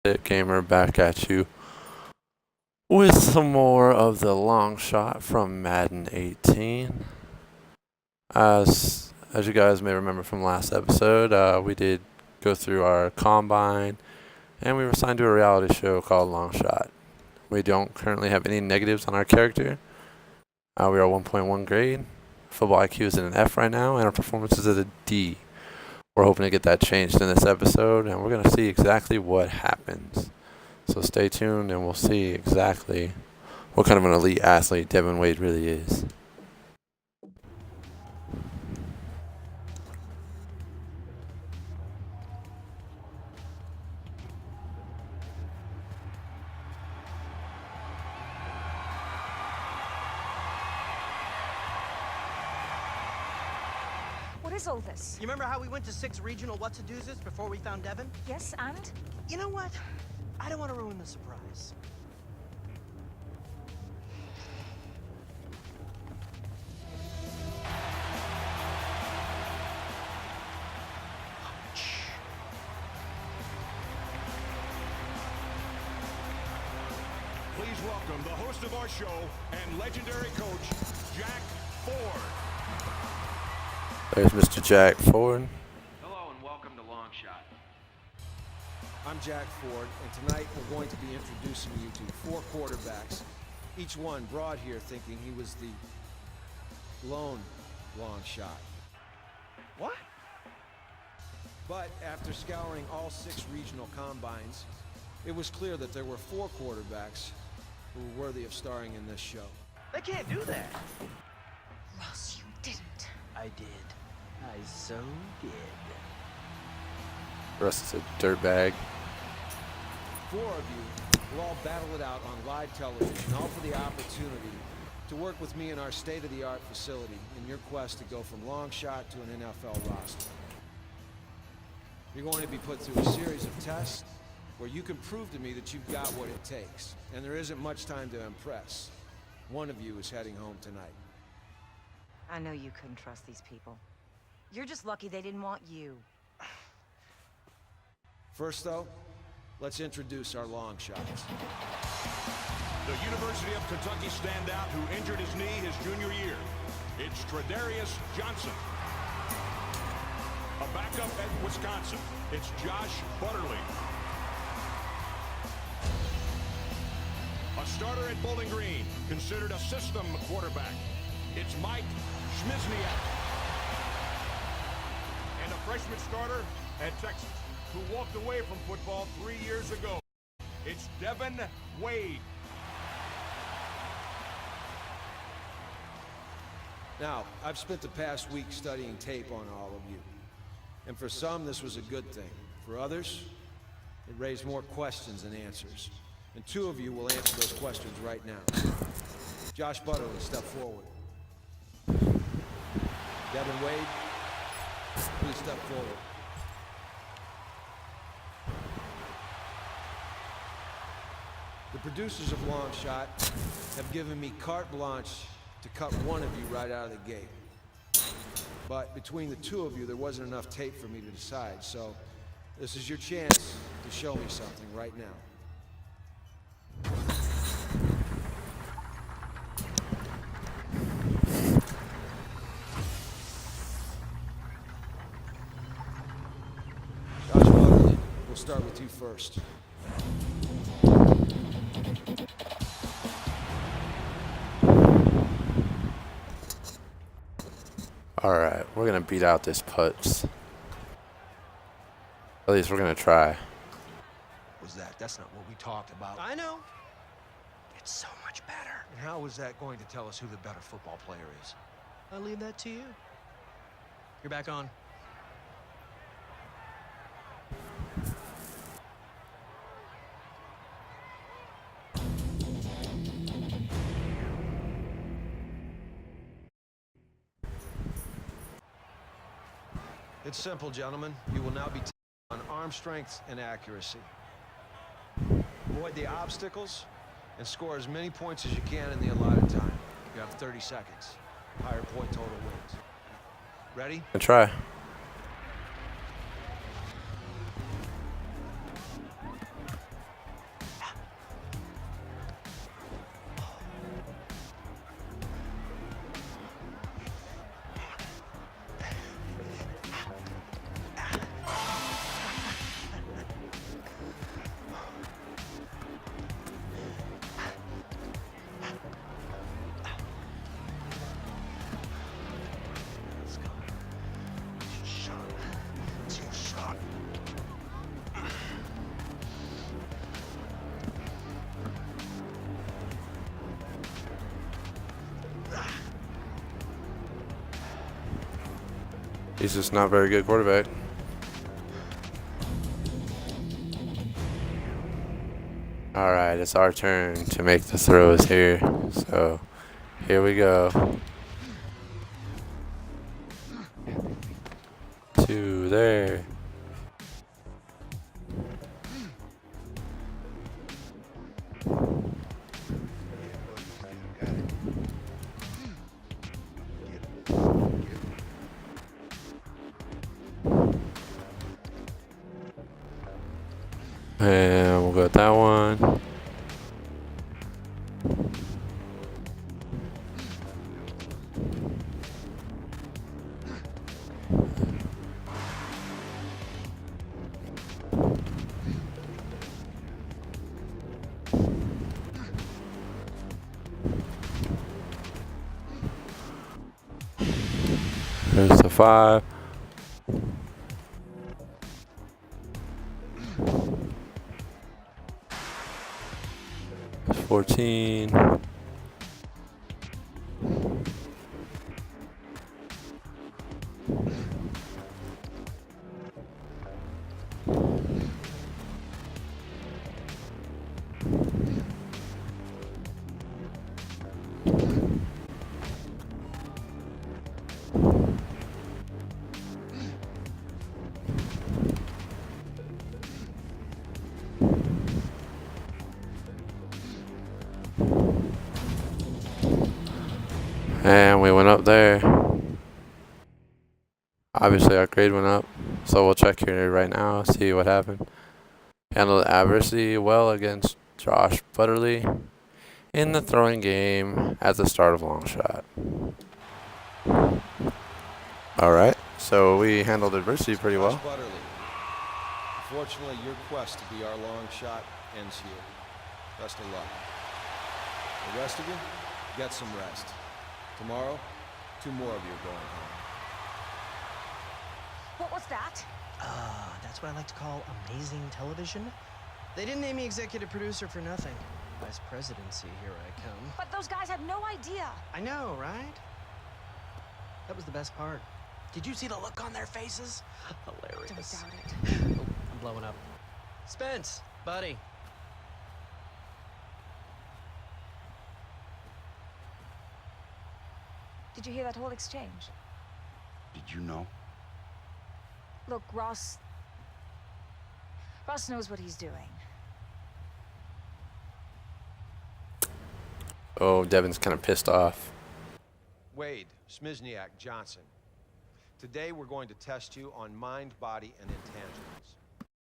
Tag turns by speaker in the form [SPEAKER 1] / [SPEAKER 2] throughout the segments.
[SPEAKER 1] Gamer back at you with some more of the long shot from Madden 18. As you guys may remember from last episode, we did go through our combine and we were assigned to a reality show called Long Shot. We don't currently have any negatives on our character. We are 1.1 grade. Football IQ is in an F right now and our performance is at a D. We're hoping to get that changed in this episode, and we're going to see exactly what happens. So stay tuned, and we'll see exactly what kind of an elite athlete Devin Wade really is.
[SPEAKER 2] What is all this?
[SPEAKER 3] You remember how we went to 6 regional what's-a-doozes before we found Devin?
[SPEAKER 2] Yes, and?
[SPEAKER 3] You know what? I don't want to ruin the surprise.
[SPEAKER 4] Please welcome the host of our show and legendary coach, Jack Ford.
[SPEAKER 1] There's Mr. Jack Ford.
[SPEAKER 5] Hello and welcome to Long Shot.
[SPEAKER 6] I'm Jack Ford, and tonight we're going to be introducing you to 4 quarterbacks, each one brought here thinking he was the lone long shot.
[SPEAKER 3] What?
[SPEAKER 6] But after scouring all 6 regional combines, it was clear that there were 4 quarterbacks who were worthy of starring in this show.
[SPEAKER 3] They can't do that.
[SPEAKER 2] Ross, you didn't.
[SPEAKER 3] I did. I so did.
[SPEAKER 1] Russ is a dirtbag.
[SPEAKER 6] 4 of you will all battle it out on live television, all for the opportunity to work with me in our state-of-the-art facility in your quest to go from long shot to an NFL roster. You're going to be put through a series of tests where you can prove to me that you've got what it takes, and there isn't much time to impress. One of you is heading home tonight.
[SPEAKER 2] I know you couldn't trust these people. You're just lucky they didn't want you.
[SPEAKER 6] First, though, let's introduce our long shots.
[SPEAKER 4] The University of Kentucky standout who injured his knee his junior year. It's Tredarius Johnson. A backup at Wisconsin. It's Josh Butterly. A starter at Bowling Green, considered a system quarterback. It's Mike Schmizniak. And a freshman starter at Texas, who walked away from football 3 years ago. It's Devin Wade.
[SPEAKER 6] Now, I've spent the past week studying tape on all of you. And for some, this was a good thing. For others, it raised more questions than answers. And 2 of you will answer those questions right now. Josh Butterly, step forward. Devin Wade, please step forward. The producers of Long Shot have given me carte blanche to cut one of you right out of the gate. But between the 2 of you, there wasn't enough tape for me to decide, so this is your chance to show me something right now. Josh Butterly, we'll start with you first.
[SPEAKER 1] Alright, we're going to beat out this putz. At least we're going to try.
[SPEAKER 7] Was that? That's not what we talked about.
[SPEAKER 3] I know.
[SPEAKER 7] It's so much better. And how is that going to tell us who the better football player is?
[SPEAKER 3] I'll leave that to you. You're back on.
[SPEAKER 6] It's simple, gentlemen. You will now be tested on arm strength and accuracy. Avoid the obstacles and score as many points as you can in the allotted time. You have 30 seconds. Higher point total wins. Ready?
[SPEAKER 1] Gonna try. He's just not a very good quarterback. All right, it's our turn to make the throws here. So here we go. 2 there. And we'll go with that one. There's the 5. There's 14. And we went up there. Obviously our grade went up. So we'll check here right now, see what happened. Handled adversity well against Josh Butterly in the throwing game at the start of long shot. Alright, so we handled adversity pretty well.
[SPEAKER 6] Josh Butterly. Unfortunately, your quest to be our long shot ends here. Best of luck. The rest of you, get some rest. Tomorrow, 2 more of you are going home.
[SPEAKER 2] What was that?
[SPEAKER 3] That's what I like to call amazing television. They didn't name me executive producer for nothing. Vice presidency, here I come.
[SPEAKER 2] But those guys had no idea.
[SPEAKER 3] I know, right? That was the best part. Did you see the look on their faces? Hilarious.
[SPEAKER 2] Don't doubt it.
[SPEAKER 3] Oh, I'm blowing up. Spence, buddy.
[SPEAKER 2] Did you hear that whole exchange?
[SPEAKER 8] Did you know?
[SPEAKER 2] Look, Ross knows what he's doing.
[SPEAKER 1] Oh, Devin's kind of pissed off.
[SPEAKER 6] Wade, Smizniak, Johnson. Today we're going to test you on mind, body, and intangibles.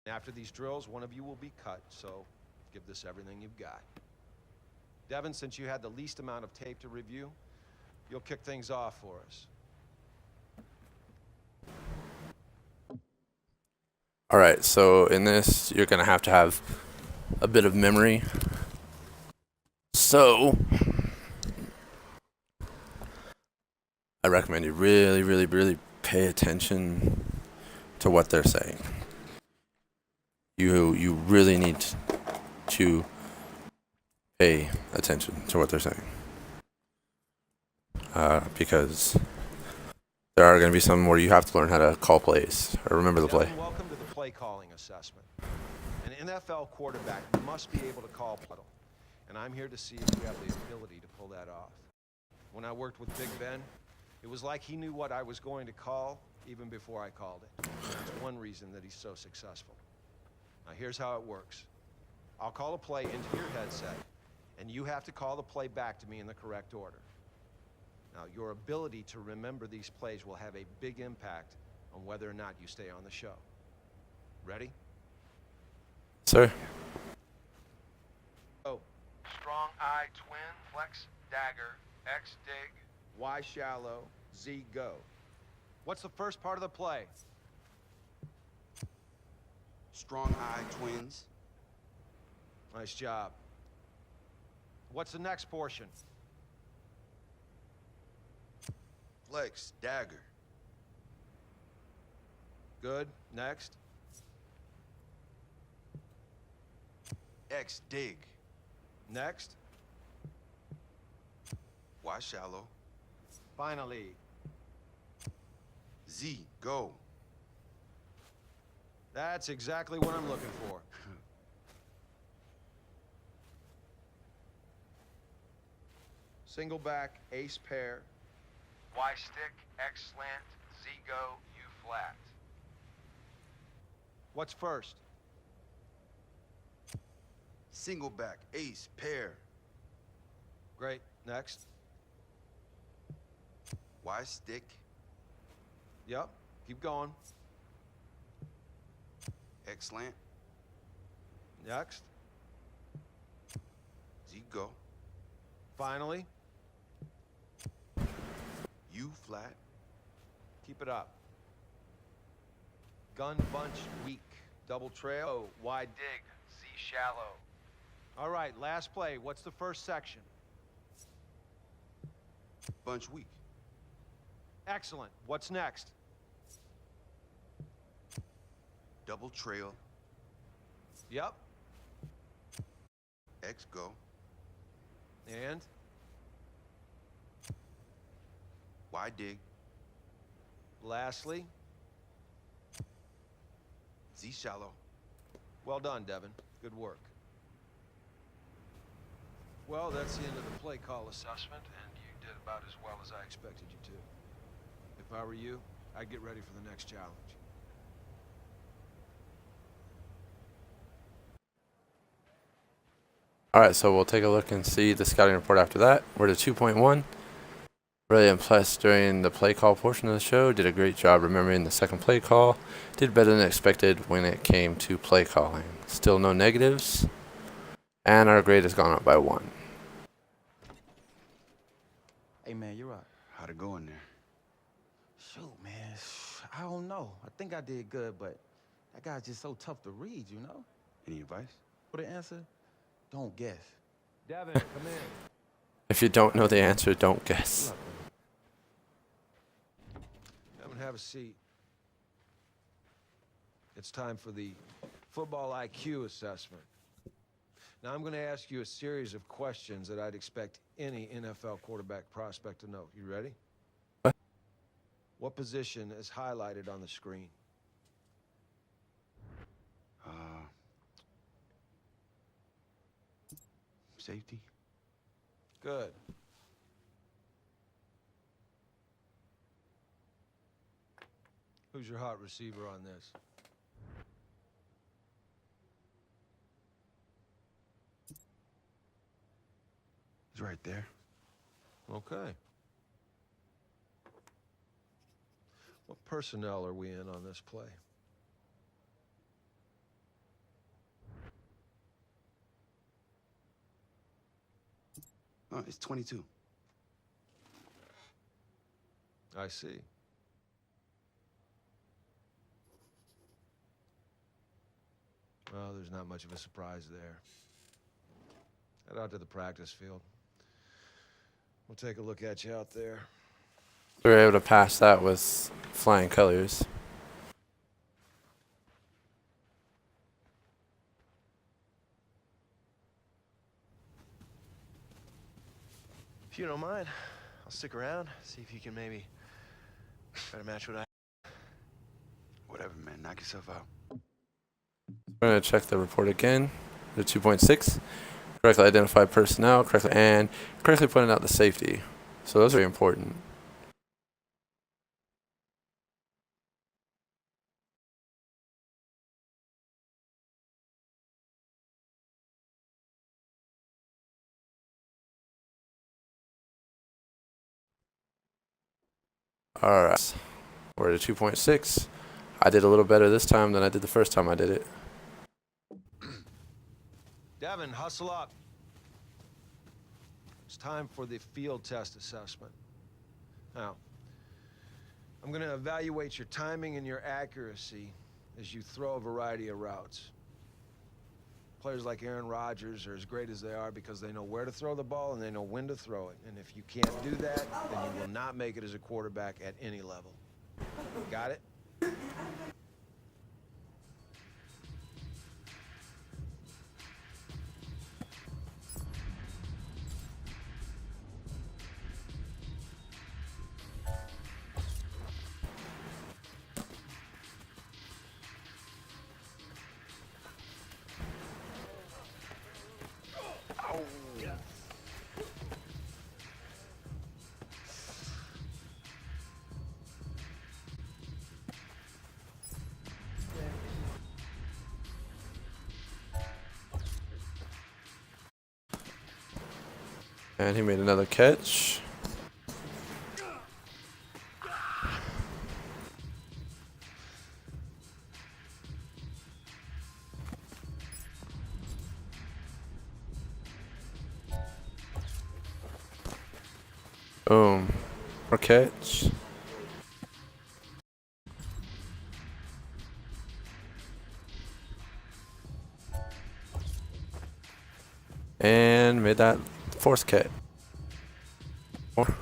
[SPEAKER 6] After these drills, one of you will be cut, so give this everything you've got. Devin, since you had the least amount of tape to review, you'll kick things off for us.
[SPEAKER 1] All right, so in this, you're going to have a bit of memory. So, I recommend you really, really, really pay attention to what they're saying. You really need to pay attention to what they're saying. Because there are going to be some where you have to learn how to call plays or remember the play.
[SPEAKER 6] Devin, welcome to the play calling assessment. An NFL quarterback must be able to call puddle, and I'm here to see if you have the ability to pull that off. When I worked with Big Ben, it was like he knew what I was going to call even before I called it. And that's one reason that he's so successful. Now here's how it works. I'll call a play into your headset, and you have to call the play back to me in the correct order. Now, your ability to remember these plays will have a big impact on whether or not you stay on the show. Ready?
[SPEAKER 1] Sir?
[SPEAKER 6] Oh.
[SPEAKER 7] Strong eye, twin, flex, dagger, X, dig.
[SPEAKER 6] Y shallow, Z go. What's the first part of the play?
[SPEAKER 8] Strong eye twins.
[SPEAKER 6] Nice job. What's the next portion?
[SPEAKER 8] Flex, dagger.
[SPEAKER 6] Good. Next.
[SPEAKER 8] X, dig.
[SPEAKER 6] Next.
[SPEAKER 8] Y, shallow.
[SPEAKER 6] Finally.
[SPEAKER 8] Z, go.
[SPEAKER 6] That's exactly what I'm looking for.
[SPEAKER 7] Single back, ace pair.
[SPEAKER 5] Y stick, X slant, Z go, U flat.
[SPEAKER 6] What's first?
[SPEAKER 8] Single back, ace, pair.
[SPEAKER 6] Great. Next.
[SPEAKER 8] Y stick,
[SPEAKER 6] Yep. Keep going.
[SPEAKER 8] X slant,
[SPEAKER 6] Next.
[SPEAKER 8] Z, go.
[SPEAKER 6] Finally.
[SPEAKER 8] U flat,
[SPEAKER 6] Keep it up. Gun bunch weak. Double trail. Wide.
[SPEAKER 5] Dig, Z shallow.
[SPEAKER 6] All right. Last play. What's the first section?
[SPEAKER 8] bunch weak.
[SPEAKER 6] Excellent. What's next?
[SPEAKER 8] Double trail,
[SPEAKER 6] Yep.
[SPEAKER 8] X, go.
[SPEAKER 6] And?
[SPEAKER 8] Y, dig.
[SPEAKER 6] Lastly.
[SPEAKER 8] Z, shallow.
[SPEAKER 6] Well done, Devin. Good work. Well, that's the end of the play call assessment, and you did about as well as I expected you to. If I were you, I'd get ready for the next challenge.
[SPEAKER 1] Alright, so we'll take a look and see the scouting report after that. We're to 2.1. Really impressed during the play call portion of the show. Did a great job remembering the second play call. Did better than expected when it came to play calling. Still no negatives. And our grade has gone up by 1.
[SPEAKER 9] Hey, man, you're right.
[SPEAKER 8] How'd it go in there?
[SPEAKER 9] Shoot, man. I don't know. I think I did good, but that guy's just so tough to read, you know?
[SPEAKER 8] Any advice?
[SPEAKER 9] For the answer, don't guess.
[SPEAKER 6] Devin, come in.
[SPEAKER 1] If you don't know the answer, don't guess.
[SPEAKER 6] Devin, have a seat. It's time for the football IQ assessment. Now, I'm going to ask you a series of questions that I'd expect any NFL quarterback prospect to know. You ready?
[SPEAKER 1] What?
[SPEAKER 6] What position is highlighted on the screen?
[SPEAKER 8] Safety?
[SPEAKER 6] Good. Who's your hot receiver on this?
[SPEAKER 8] He's right there.
[SPEAKER 6] Okay. What personnel are we in on this play?
[SPEAKER 8] Oh, it's 22.
[SPEAKER 6] I see. Well, there's not much of a surprise there. Head out to the practice field. We'll take a look at you out there.
[SPEAKER 1] We were able to pass that with flying colors.
[SPEAKER 3] If you don't mind, I'll stick around, see if you can maybe try to match what I...
[SPEAKER 8] Whatever, man. Knock yourself out.
[SPEAKER 1] We're going to check the report again. The 2.6. Correctly identified personnel, correctly pointed out the safety. So those are very important. Alright. We're at 2.6. I did a little better this time than I did the first time I did it.
[SPEAKER 6] Devin, hustle up. It's time for the field test assessment. Now, I'm going to evaluate your timing and your accuracy as you throw a variety of routes. Players like Aaron Rodgers are as great as they are because they know where to throw the ball and they know when to throw it. And if you can't do that, then you will not make it as a quarterback at any level. Got it?
[SPEAKER 1] And he made another catch. Boom. More catch. And made that force catch. More.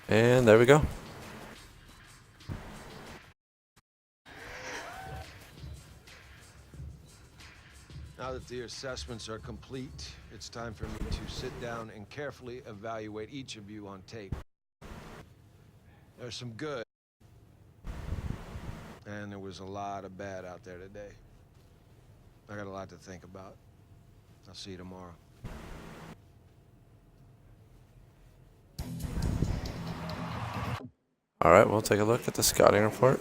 [SPEAKER 1] And there we go.
[SPEAKER 6] Now that the assessments are complete, it's time for me to sit down and carefully evaluate each of you on tape. There's some good, and there was a lot of bad out there today. I got a lot to think about. I'll see you tomorrow.
[SPEAKER 1] All right, we'll take a look at the scouting report.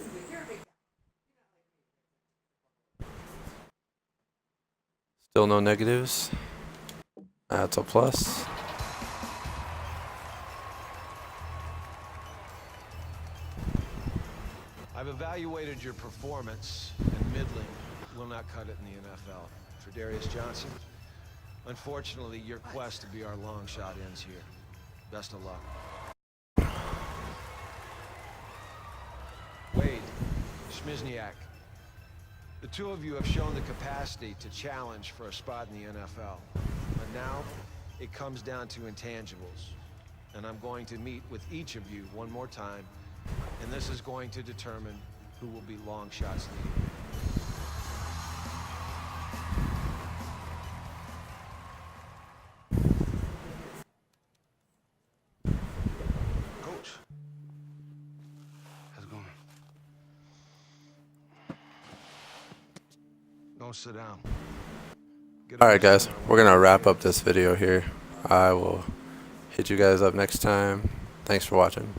[SPEAKER 1] Still no negatives. That's a plus.
[SPEAKER 6] I've evaluated your performance, and middling will not cut it in the NFL. For Darius Johnson, unfortunately, your quest to be our long shot ends here. Best of luck. Wade, Schmizniak, the two of you have shown the capacity to challenge for a spot in the NFL. But now, it comes down to intangibles. And I'm going to meet with each of you one more time, and this is going to determine who will be long shots leader.
[SPEAKER 8] Coach. How's it going?
[SPEAKER 6] Don't sit down.
[SPEAKER 1] Alright guys, we're going to wrap up this video here. I will hit you guys up next time. Thanks for watching.